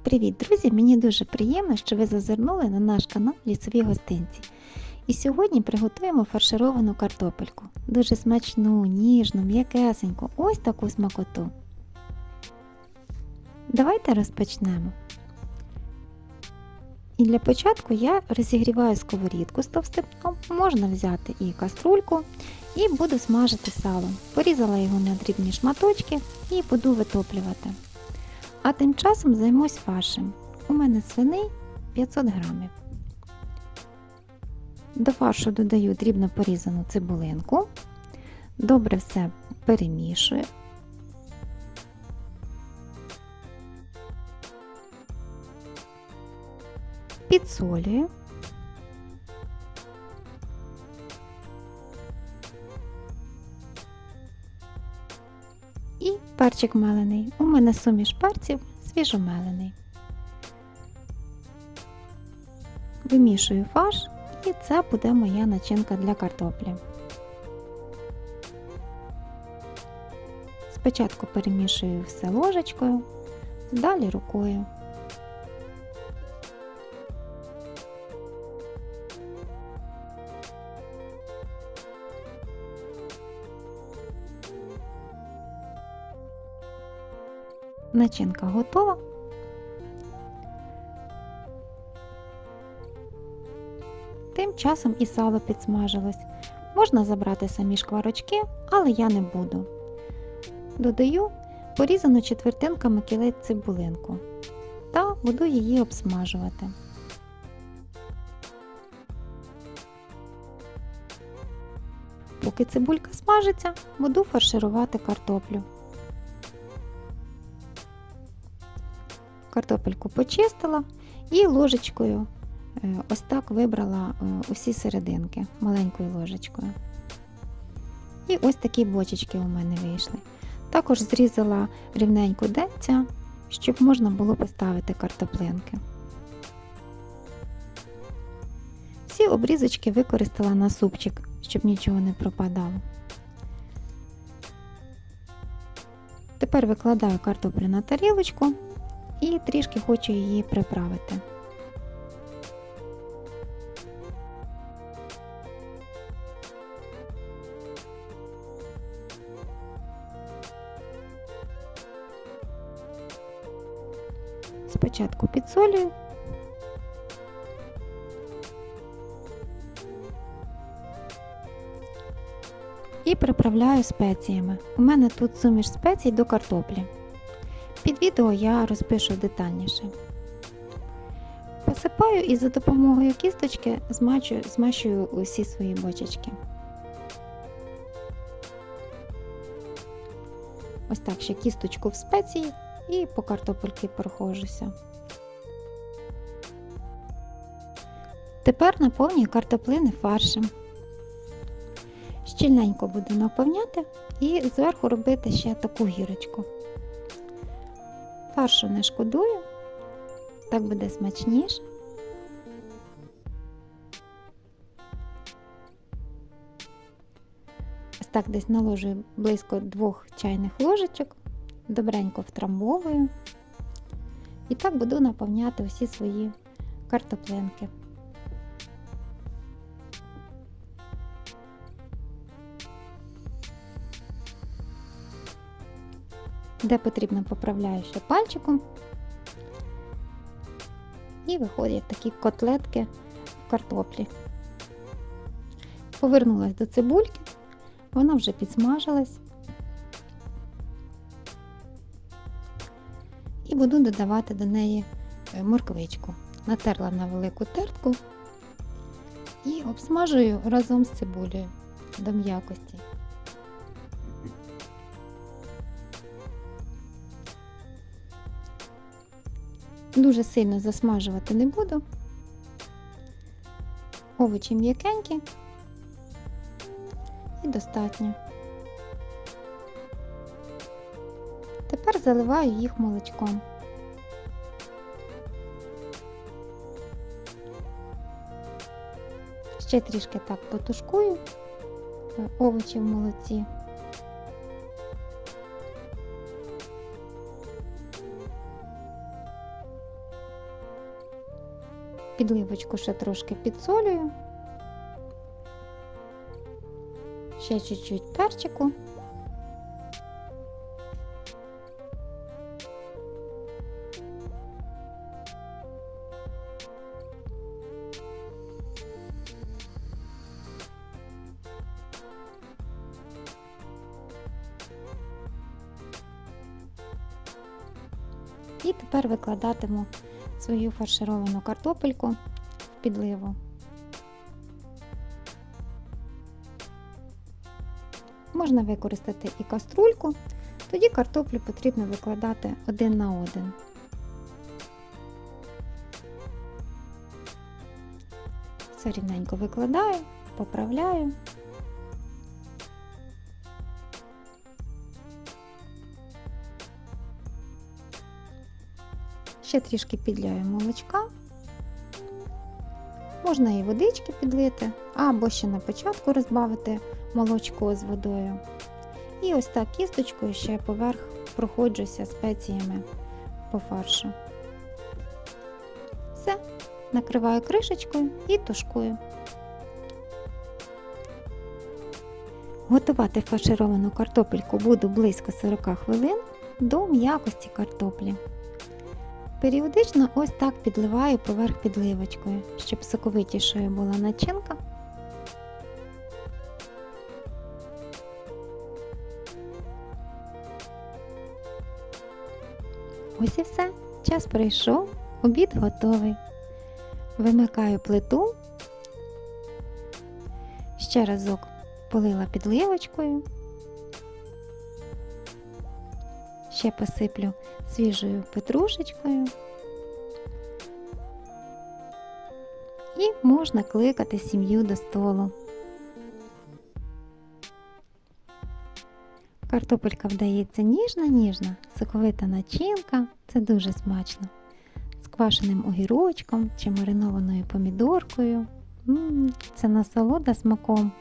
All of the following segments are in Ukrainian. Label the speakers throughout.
Speaker 1: Привіт, друзі! Мені дуже приємно, що ви зазирнули на наш канал Лісові гостинці. І сьогодні приготуємо фаршировану картопельку. Дуже смачну, ніжну, м'якесеньку, ось таку смакоту. Давайте розпочнемо. І для початку я розігріваю сковорідку з товстим дном, можна взяти і каструльку, і буду смажити сало. Порізала його на дрібні шматочки і буду витоплювати. А тим часом займусь фаршем. У мене свиний 500 грамів. До фаршу додаю дрібно порізану цибулинку. Добре все перемішую. Підсолюю. І перчик мелений. У мене суміш перців свіжомелений. Вимішую фарш, і це буде моя начинка для картоплі. Спочатку перемішую все ложечкою, далі рукою. Начинка готова. Тим часом і сало підсмажилось. Можна забрати самі шкварочки, але я не буду. Додаю порізану четвертинками кілець цибулинку та буду її обсмажувати. Поки цибулька смажиться, буду фарширувати картоплю. Картопельку почистила і ложечкою ось так вибрала усі серединки маленькою ложечкою. І ось такі бочечки у мене вийшли. Також зрізала рівненько деця, щоб можна було поставити картоплинки. Всі обрізочки використала на супчик, щоб нічого не пропадало. Тепер викладаю картоплю на тарілочку і трішки хочу її приправити. Спочатку підсолюю. І приправляю спеціями. У мене тут суміш спецій до картоплі. Під відео я розпишу детальніше. Посипаю і за допомогою кісточки змащую усі свої бочечки. Ось так ще кісточку в спеції і по картопельки прохожуся. Тепер наповнюю картоплини фаршем. Щільненько буду наповняти і зверху робити ще таку гірочку. Фаршу не шкодую, так буде смачніше. Ось так десь наложую близько 2 чайних ложечок, добренько втрамбовую. І так буду наповняти усі свої картоплинки. Де потрібно, поправляю ще пальчиком. І виходять такі котлетки в картоплі. Повернулась до цибульки, вона вже підсмажилась. І буду додавати до неї морквичку. Натерла на велику тертку і обсмажую разом з цибулею до м'якості. Дуже сильно засмажувати не буду. Овочі м'якенькі і достатньо. Тепер заливаю їх молочком. Ще трішки так потушкую овочі в молоці. Підливочку ще трошки підсолюю. Ще чуть-чуть перчику. І тепер викладатиму свою фаршировану картопельку в підливу. Можна використати і каструльку, тоді картоплю потрібно викладати один на один. Все рівненько викладаю, поправляю. Ще трішки підляю молочка. Можна і водички підлити, або ще на початку розбавити молочко з водою. І ось так кісточкою ще поверх проходжуся спеціями по фаршу. Все, накриваю кришечкою і тушкую. Готувати фаршировану картопельку буду близько 40 хвилин до м'якості картоплі. Періодично ось так підливаю поверх підливочкою, щоб соковитішою була начинка. Ось і все. Час прийшов, обід готовий. Вимикаю плиту. Ще разок полила підливочкою. Ще посиплю свіжою петрушечкою. І можна кликати сім'ю до столу. Картопелька вдається ніжна-ніжна, соковита начинка, це дуже смачно. З квашеним огірочком чи маринованою помідоркою. Це насолода смаком.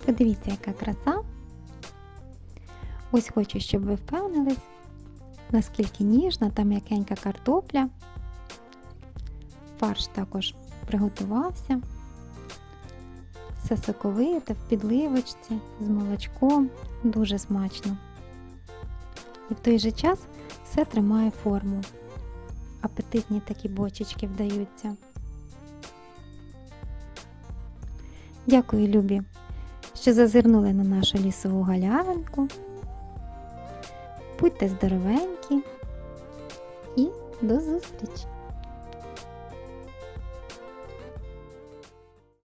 Speaker 1: Подивіться, яка краса. Ось хочу, щоб ви впевнились, наскільки ніжна та м'якенька картопля. Фарш також приготувався. Все соковите, в підливочці, з молочком. Дуже смачно. І в той же час все тримає форму. Апетитні такі бочечки вдаються. Дякую, любі, що зазирнули на нашу лісову галявинку. Будьте здоровенькі і до зустрічі!